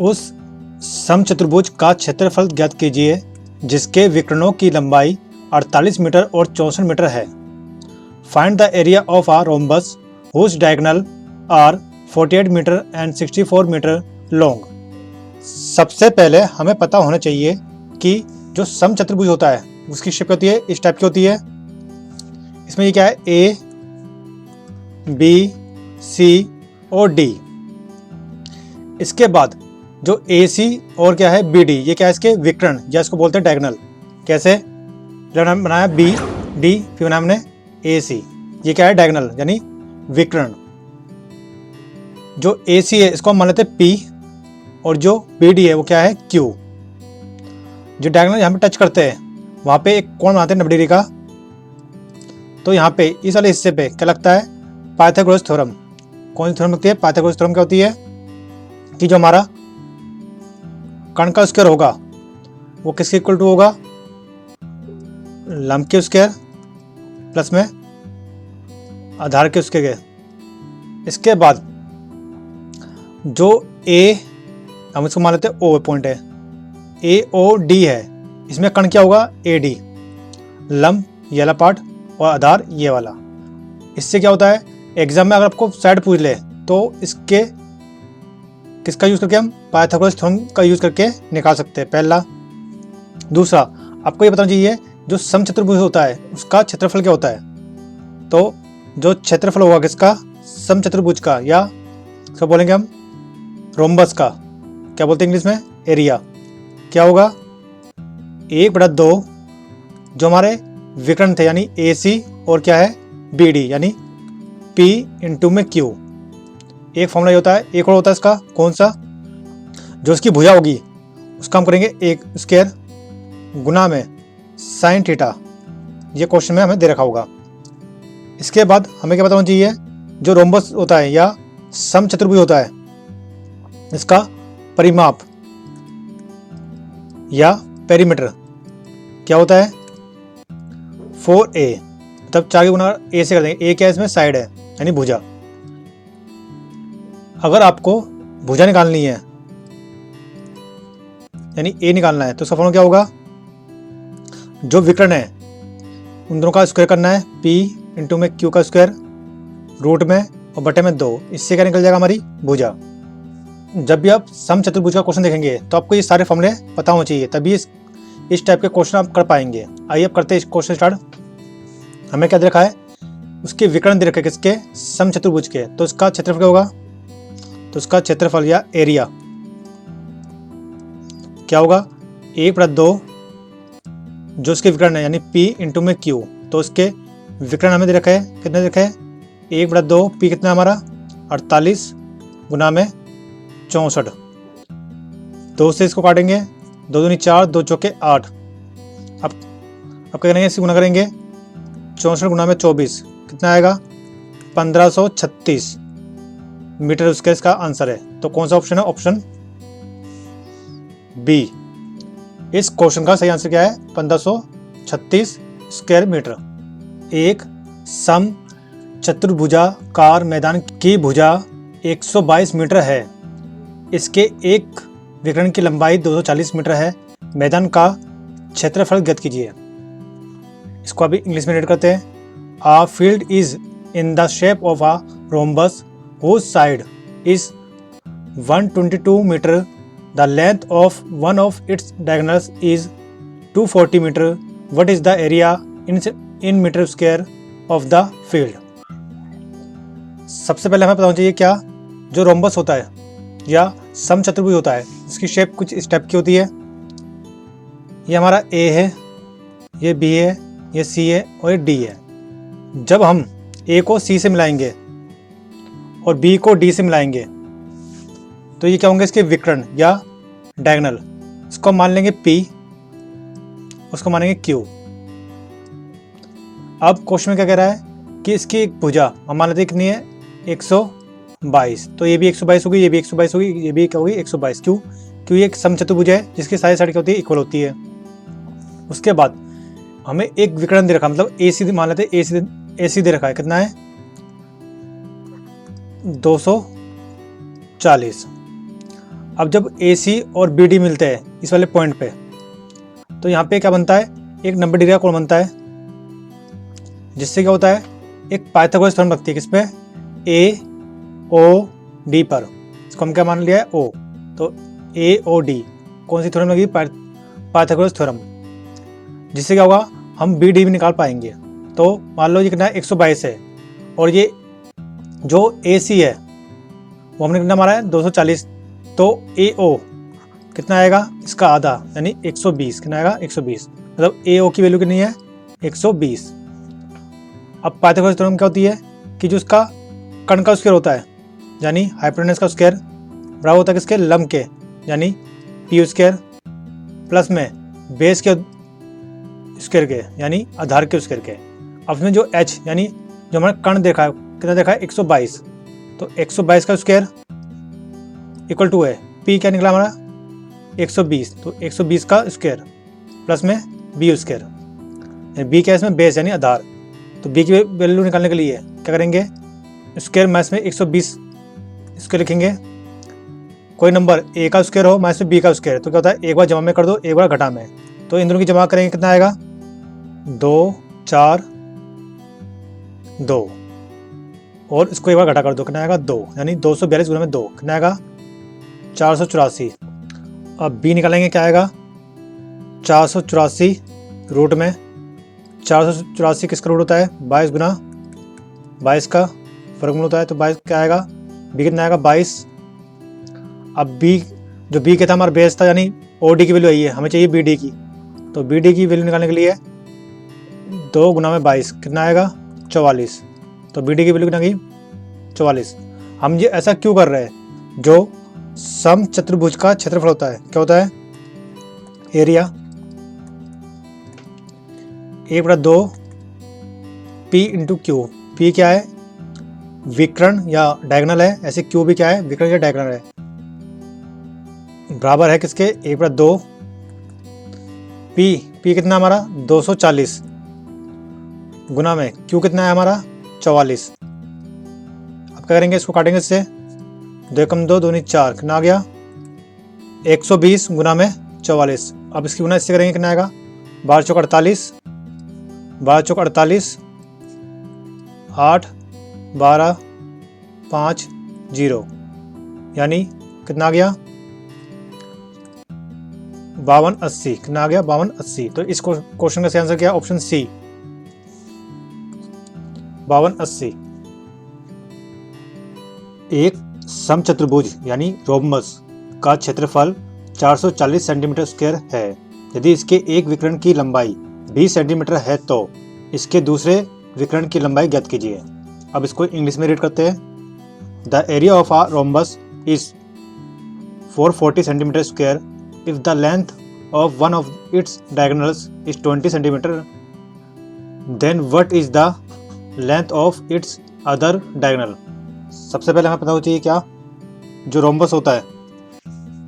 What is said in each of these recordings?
उस समचतुर्भुज का क्षेत्रफल ज्ञात कीजिए जिसके विकर्णों की लंबाई 48 मीटर और 64 मीटर है। Find the area of a rhombus whose diagonal are 48 metre and 64 metre long. सबसे पहले हमें पता होना चाहिए कि जो समचतुर्भुज होता है उसकी शेप होती है इस टाइप की होती है। इसमें ये क्या है, ए, बी, सी और डी। इसके बाद जो ए सी और क्या है बी डी, ये क्या है इसके विकर्ण या इसको बोलते हैं डायगोनल। कैसे बनाया बी डी, फिर बनाया हमने ए सी, ये क्या है डायगोनल यानी विकर्ण। जो ए सी है इसको हम मान लेते हैं पी और जो बी डी है वो क्या है क्यू। जो डायगोनल यहाँ पे टच करते हैं वहाँ पे एक कोण बनाते हैं 90 डिग्री का। तो यहाँ पे इस वाले हिस्से पे क्या लगता है, पाइथागोरस थ्योरम। कौन सी थ्योरम लगती है, पाइथागोरस थ्योरम। क्या होती है कि जो हमारा कर्ण का स्क्वायर होगा वो किसके इक्वल टू होगा, लंब के स्क्वायर प्लस में आधार के स्क्वायर के। इसके बाद जो ए, हम इसको मान लेते हैं ओ पॉइंट है, ए ओ डी है, इसमें कर्ण क्या होगा ए डी, लंब ये वाला पार्ट और आधार ये वाला। इससे क्या होता है एग्जाम में अगर आपको साइड पूछ ले तो इसके किसका यूज करके हम पाइथागोरस थ्योरम का यूज करके निकाल सकते हैं, पहला। दूसरा आपको ये बताना चाहिए जो समचतुर्भुज होता है उसका क्षेत्रफल क्या होता है। तो जो क्षेत्रफल होगा किसका, समचतुर्भुज का, या इसको बोलेंगे हम रोम्बस का, क्या बोलते हैं इंग्लिश में, एरिया। क्या होगा 1/2 जो हमारे विकर्ण थे यानी ए सी और क्या है बी डी यानी पी इंटू में क्यू। एक फॉर्मूला होता है, एक और होता है इसका, कौन सा, जो इसकी भुजा होगी उसका हम करेंगे एक स्क्वायर गुना में साइन थीटा। ये क्वेश्चन में हमें दे रखा होगा। इसके बाद हमें क्या पता होना चाहिए, जो रोम्बस होता है या समचतुर्भुज होता है इसका परिमाप या पेरीमीटर क्या होता है 4a, मतलब 4 के गुना ए से कर देंगे। ए क्या है इसमें साइड है यानी भुजा। अगर आपको भुजा निकालनी है यानी ए निकालना है तो इसका फॉर्मूला क्या होगा, जो विकर्ण है उन दोनों का स्क्वायर करना है, p इंटू में q का स्क्वायर रूट में और बटे में 2। इससे क्या निकल जाएगा हमारी भुजा। जब भी आप समचतुर्भुज का क्वेश्चन देखेंगे तो आपको ये सारे फॉर्मूले पता होने चाहिए, तभी इस टाइप के क्वेश्चन आप कर पाएंगे। आइए अब करते हैं क्वेश्चन स्टार्ट। हमें क्या दे रखा है, उसके विकर्ण दे रखे किसके, समचतुर्भुज के। तो इसका क्षेत्रफल क्या होगा, तो इसका क्षेत्रफल या एरिया क्या होगा 1/2 जो इसके विकर्ण है यानी P इंटू में Q। तो इसके विकर्ण हमें दे रखा है, कितने दे रखा है 1/2, P कितना हमारा 48 गुना में 64। 2 से इसको काटेंगे, 2 दूनी 4, 2 चौके 8। अब क्या करेंगे, इसे गुना करेंगे 64 गुना में 24 कितना आएगा 1536 मीटर उसका इसका आंसर है। तो कौन सा ऑप्शन है, ऑप्शन बी। इस क्वेश्चन का सही आंसर क्या है 1536 स्क्वायर मीटर। एक सम चतुर्भुजाकार मैदान की भुजा 122 मीटर है। इसके एक विकर्ण की लंबाई 240 मीटर है। मैदान का क्षेत्रफल ज्ञात कीजिए। इसको अभी इंग्लिश में रीड करते हैं। A field is in the shape of a rhombus whose side is 122 meter. The length of one of its diagonals is 240 meter. What is the area in meter square of the field? सबसे पहले हमें पता होना चाहिए क्या, जो rhombus होता है या समचतुर्भुज होता है इसकी शेप कुछ इस टाइप की होती है। ये हमारा A है, ये B है, ये C है और ये D है। जब हम A को C से मिलाएंगे और B को D से मिलाएंगे तो ये क्या होंगे इसके विकर्ण या डायगोनल। इसको मान लेंगे P, उसको मानेंगे Q। अब क्वेश्चन में क्या कह रहा है कि इसकी एक भुजा हम मान लेते हैं कितनी है 122। तो ये भी 122 होगी, ये भी 122 होगी, ये भी क्या होगी 122। क्यों, क्योंकि ये एक समचतुर्भुज है जिसकी सारी साइड क्या होती है इक्वल होती है। उसके बाद हमें एक विकर्ण दे रखा, मतलब AC मान लेते हैं, AC दे रखा है कितना है 240। अब जब AC और BD मिलते हैं इस वाले पॉइंट पे, तो यहाँ पे क्या बनता है, एक 90 डिग्री का कोण बनता है, जिससे क्या होता है, एक पाइथागोरस थ्योरम लगती है किस पे, AOD पर। इसको हम क्या मान लिया है, O। तो AOD कौन सी थ्योरम लगी, पाइथागोरस थ्योरम, जिससे क्या होगा, हम BD भी निकाल पाएंगे। तो मान लो ये कितना है, 122 है, और ये जो AC है वो हमने कितना मारा है, 240। तो AO कितना आएगा, इसका आधा यानी 120। कितना आएगा, 120। मतलब AO की वैल्यू कितनी है, 120। अब पाइथागोरस थ्योरम क्या होती है कि जो इसका कर्ण का स्क्वायर होता है, यानी हाइपोटेनस का स्क्वायर, बराबर होता है किसके, लंब के, यानी PU स्क्वायर, प्लस में बेस के स्क्वायर के, यानी आधार के स्क्वायर के। अब इसमें जो H यानी जो हमारा कर्ण देखा है, कितना देखा है, 122। तो 122 का स्क्वायर इक्वल टू है, P क्या निकला हमारा, 120। तो 120 का स्क्वायर प्लस में BU स्क्वायर, B क्या है इसमें, बेस यानी आधार। तो B की वैल्यू निकालने के लिए क्या करेंगे, स्क्वायर माइनस में 120 स्क्वायर लिखेंगे, कोई नंबर A का स्क्वायर हो माइनस में B का स्क्वायर, तो क्या होता है, एक बार जमा में कर दो, एक बार घटा में। तो इन दोनों की जमा करेंगे, कितना आएगा, 2 4 2, और इसको एक बार घटा कर दो, कितना आएगा, 2, यानी 242 गुना में 2, कितना आएगा, 484। अब B निकालेंगे, क्या आएगा, 484 रूट में 484 किसका रूट होता है, 22 गुना 22 का वर्गमूल होता है। तो 22 क्या आएगा, B कितना आएगा, 22। अब B जो B के था हमारा बेस था, यानी OD की वैल्यू आई है, हमें चाहिए BD की। तो BD की वैल्यू निकालने के लिए 2 गुना में 22 कितना आएगा, 44। तो BD की वैल्यू कितना गई, 44। हम ये ऐसा क्यों कर रहे हैं, जो समचतुर्भुज का क्षेत्रफल होता है, क्या होता है, area, 1/2 P into Q। P क्या है, विकर्ण या डायगोनल है, ऐसे Q भी क्या है, विकर्ण या डायगोनल है, बराबर है किसके, 1/2 P कितना हमारा, 240 गुना में Q कितना है हमारा, 44। अब क्या करेंगे, इसको काटेंगे इससे, 2 कम 2 2 4, कितना आ गया, 120 गुना में 44। अब इसकी गुना इससे करेंगे, कितना आएगा, 12 चौक 48, 12 चौक 48, 8 12 5 0, यानी कितना आ गया, 5280। कितना आ गया, 5280। तो इस क्वेश्चन का सही आंसर क्या है, ऑप्शन C, 5280। एक समचतुर्भुज यानी रोम्बस का क्षेत्रफल 440 सेंटीमीटर स्क्वायर है। यदि इसके एक विकर्ण की लंबाई 20 सेंटीमीटर है तो इसके दूसरे विकर्ण की लंबाई ज्ञात कीजिए। अब इसको इंग्लिश में रीड करते हैं। The area of a rhombus is 440 centimetre square if the length of one of its diagonals is 20 centimeter, then what is the length of its other diagonal? सबसे पहले हमें पता होना चाहिए क्या, जो रोम्बस होता है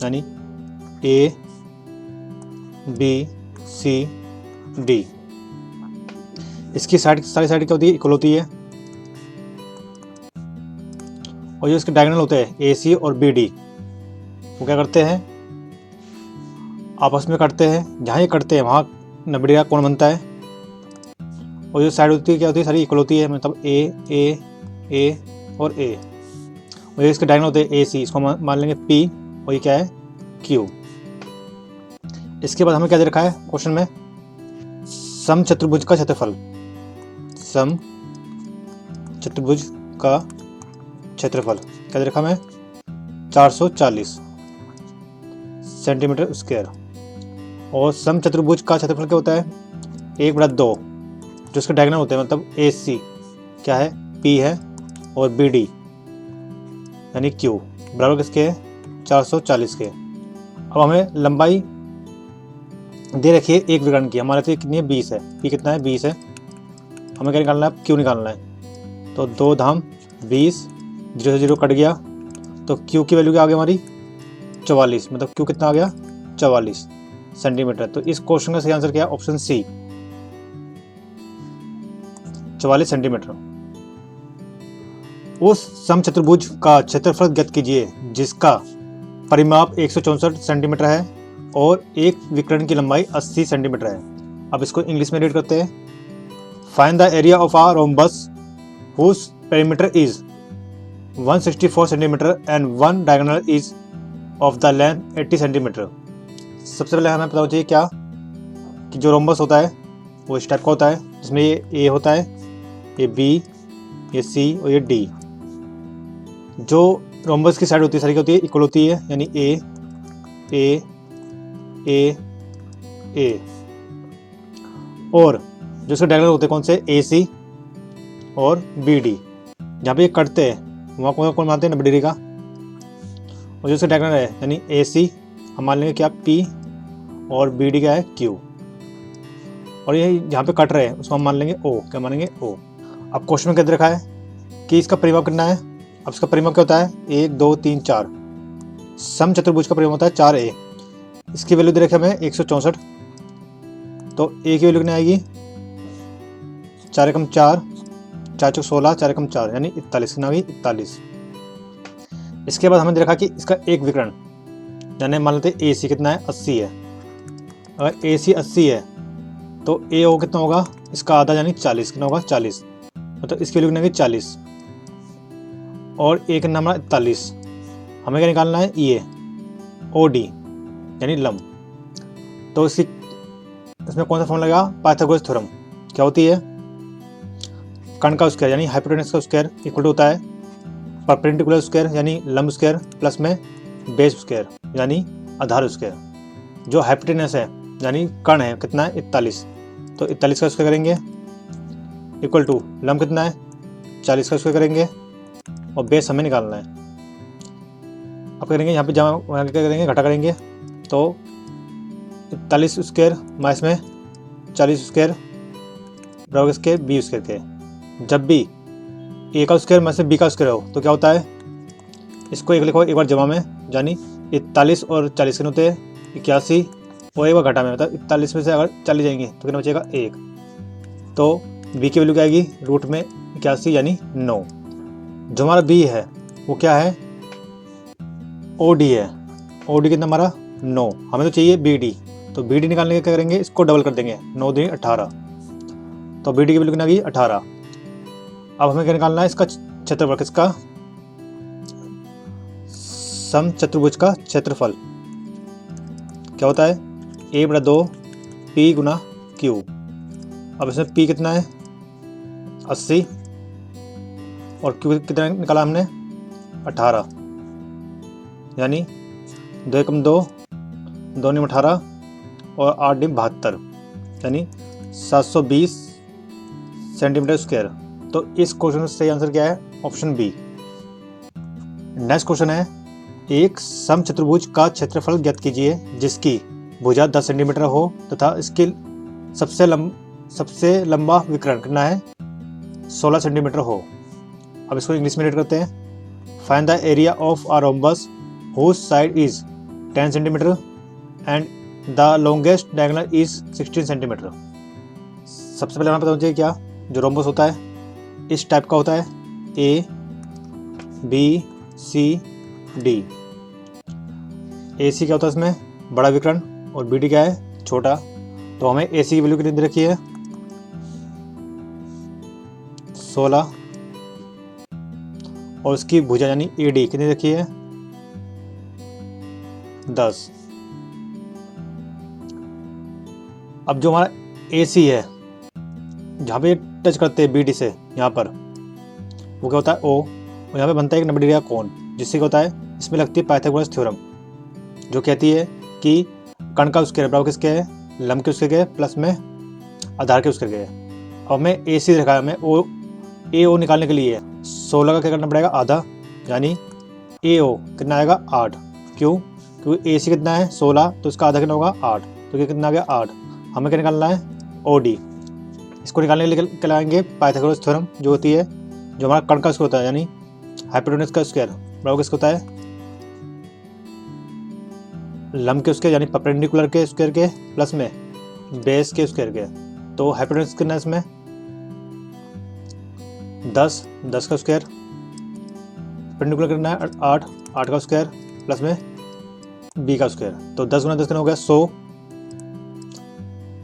यानी A B C D, इसकी साइड सारी साइड क्या होती है, इक्वल होती है, और जो इसके डायगोनल होते हैं AC और BD वो क्या करते हैं, आपस में करते हैं, जहाँ ये करते हैं वहाँ 90 डिग्री का कोण बनता है, और जो साइड होती है क्या होती है, सारी इक्वल होती है, मतलब A और A, और ये इसके डायगोनल होते हैं AC, इसको मान लेंगे P, और ये क्या है, Q। इसके बाद हमें क्या दे रखा है क्वेश्चन में, समचतुर्भुज का क्षेत्रफल, समचतुर्भुज का क्षेत्रफल क्या दे रखा हमें, 440 सेंटीमीटर स्क्वायर, और समचतुर्भुज का क्षेत्रफल क्या होता है, 1/2 जो इसके डायगोनल होते हैं, मतलब AC क्या है, P है, और BD यानी Q बराबर किसके है, 440 के। अब हमें लंबाई दे रखी है एक विकर्ण की, हमारे तो कितनी है, 20 है, P कितना है, 20 है, हमें क्या निकालना है, Q निकालना है। तो 2 धाम 20, 0 से 0 कट गया, तो Q की वैल्यू क्या आ गई हमारी, 44, मतलब Q कितना आ गया, 44 सेंटीमीटर। तो इस क्वेश्चन का सही आंसर क्या है, ऑप्शन C, 44 सेंटीमीटर। उस समचतुर्भुज का क्षेत्रफल ज्ञात कीजिए जिसका परिमाप 164 सेंटीमीटर है और एक विकर्ण की लंबाई 80 सेंटीमीटर है। अब इसको इंग्लिश में रीड करते हैं। Find the area of a rhombus whose perimeter is 164 centimetre and one diagonal is of the length 80 centimetre. सबसे पहले हमें पता होना चाहिए क्या कि जो रोम्बस होता है वो इस टाइप का होता है, जिसमें ये ए होता है, ये बी, ये सी और ये डी। जो रोम्बस की साइड होती है सारी क्या होती है, इक्वल होती है, यानी ए ए ए ए। और जो इसके डायगोनल होते हैं कौन से, ए सी और बी डी। जहाँ पे ये कटते हैं वहाँ कौन मानते हैं 90 डिग्री का। और जो इसका डायगोनल है यानी ए सी हम मान लेंगे क्या पी और बी डी क्या है क्यू। और ये जहाँ पे कट रहे हैं उसको हम मान लेंगे ओ, क्या मानेंगे ओ। अब क्वेश्चन में क्या दे रखा है कि इसका परिमाप कितना है। अब इसका परिमाप क्या होता है 1 2 3 4। सम चतुर्भुज का परिमाप होता है 4a। इसकी वैल्यू दे रखी हमें 164, तो a की वैल्यू कितनी आएगी 4 एकम 4, 4 चौक 16, 4 एकम 4 यानी 41, कितना होगी 41। इसके बाद हमें दे रखा कि इसका एक विकर्ण यानी मान लेते ए सी कितना है 80 है। अगर ए सी 80 है तो ए ओ कितना होगा इसका आधा यानी 40, कितना होगा 40, मतलब इसकी वैल्यू कितनी होगी 40। और ए कितना हमारा 41। हमें क्या निकालना है ये ओ डी यानी लंब। तो इसमें कौन सा फॉर्म लगेगा, पाइथागोरस थ्योरम। क्या होती है, कर्ण का स्क्वायर यानी हाइपोटेनस का स्क्वायर इक्वल टू होता है परपेंडिकुलर स्क्वायर यानी लंब स्क्वायर प्लस में बेस स्क्वायर यानी आधार स्क्वायर। जो हाइपोटेनस है यानी कर्ण है कितना है 41, तो 41 का स्क्वायर करेंगे इक्वल टू लंब कितना है 40 का स्क्वायर करेंगे और बेस हमें निकालना है। अब करेंगे यहाँ पे जमा वहाँ क्या करेंगे घटा करेंगे, तो 41 स्क्वायर माइनस में 40 स्क्वायर बराबर इसके बी स्क्वायर के। जब भी ए का स्क्वायर माइनस में बी का स्क्वायर हो तो क्या होता है, इसको एक लिखो एक बार जमा में, यानी 41 और 40 कितने होते हैं 81 और एक बार घटा में, मतलब 41 में से अगर 40 जाएंगे तो कितना बचेगा 1। तो बी की वैल्यू क्या आएगी रूट में 81 यानी 9। जो हमारा बी है वो क्या है ओ डी है। ओ डी कितना हमारा 9, हमें तो चाहिए बी डी। तो बी डी निकालने के क्या करेंगे, इसको डबल कर देंगे 9 दूनी 18, तो बी डी की वैल्यू कितना आ गई 18। अब हमें क्या निकालना है इसका क्षेत्रफल, किसका सम चतुर्भुज का क्षेत्रफल क्या होता है a/2 p गुना q। अब इसमें p कितना है 80 और q कितना निकाला हमने 18, यानी 2 एकम 2, 2 नीम 18 और 8 नीम 72 यानी 720 सेंटीमीटर स्क्वायर। तो इस क्वेश्चन का सही आंसर क्या है ऑप्शन बी। नेक्स्ट क्वेश्चन है, एक सम चतुर्भुज का क्षेत्रफल ज्ञात कीजिए जिसकी भुजा 10 सेंटीमीटर हो तथा इसकी सबसे लंबा विकर्ण कितना है 16 सेंटीमीटर हो। अब इसको इंग्लिश में रीड करते हैं। Find the area of a rhombus whose side is 10 centimetre and the longest diagonal is 16 centimetre. सबसे पहले हमें पता होना चाहिए क्या, जो रोम्बस होता है इस टाइप का होता है ए बी सी डी। ए सी क्या होता है इसमें बड़ा विकर्ण और बी डी क्या है छोटा। तो हमें ए सी की वैल्यू कितनी दे रखी है 16 और उसकी भुजा यानी ए डी कितनी रखी है 10। अब जो हमारा ए सी है जहाँ पे टच करते हैं बी डी से यहाँ पर वो क्या होता है ओ, और यहाँ पे बनता है एक 90 डिग्री का कोण, जिससे क्या होता है इसमें लगती है पाइथागोरस थ्योरम जो कहती है कि कर्ण का स्क्वायर बराबर किसके है लंब के स्क्वायर के प्लस में आधार के स्क्वायर के। अब हमें ए सी रखा है, हमें ओ ए ओ निकालने के लिए 16 का क्या करना पड़ेगा आधा, यानी ए ओ कितना आएगा 8। क्यों, क्योंकि ए सी कितना है 16 तो इसका आधा कितना होगा 8, तो ये कितना आ गया 8। हमें क्या निकालना है ओ डी। इसको निकालने के लिए क्या लगाएंगे पाइथागोरस थ्योरम जो होती है जो हमारा कर्ण का स्क्वायर होता है यानी हाइपोटेनस का स्क्वायर बराबर किसका होता है लंब के स्क्वायर यानी परपेंडिकुलर के स्क्वायर के प्लस में बेस के स्क्वायर के। तो हाइपोटेनस कितना है इसमें 10 का स्क्वायर, परपेंडिकुलर कितना है 8 का स्क्वायर प्लस में बी का स्क्वायर। तो 10 गुना 10 कितना हो गया 100,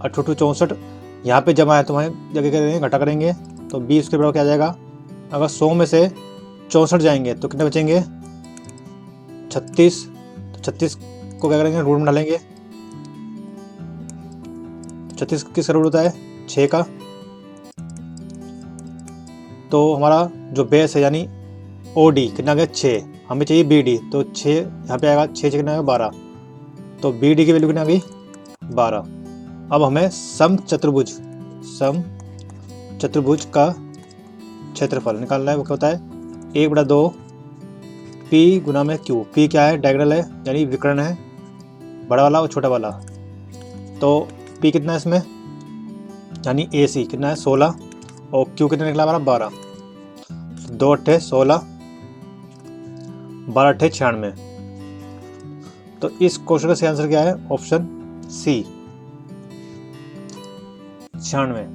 8 64। यहाँ पे जमा है तो वहीं जगह करेंगे घटा करेंगे तो बी उसके बराबर क्या आ जाएगा। अगर 100 में से 64 जाएंगे तो कितने बचेंगे 36। तो 36 को क्या करेंगे रूट में डालेंगे। 36 किसका रूट होता है 6 का। तो हमारा जो बेस है यानी ओ डी कितना आ गया 6, हमें चाहिए बी डी। तो 6 यहाँ पे आएगा 6 कितना आएगा 12। तो बी डी की वैल्यू कितना आ गई 12। अब हमें सम चतुर्भुज का क्षेत्रफल निकालना है। वो क्या होता है 1/2 पी गुना में क्यू। पी क्या है डायगोनल है यानी विकर्ण है, बड़ा वाला और छोटा वाला। तो पी कितना है इसमें यानी ए सी कितना है 16 और क्यू कितना निकला हमारा 12। 2 अट्ठे 16, 12 अट्ठे 96। तो इस क्वेश्चन का सही आंसर क्या है ऑप्शन सी 96।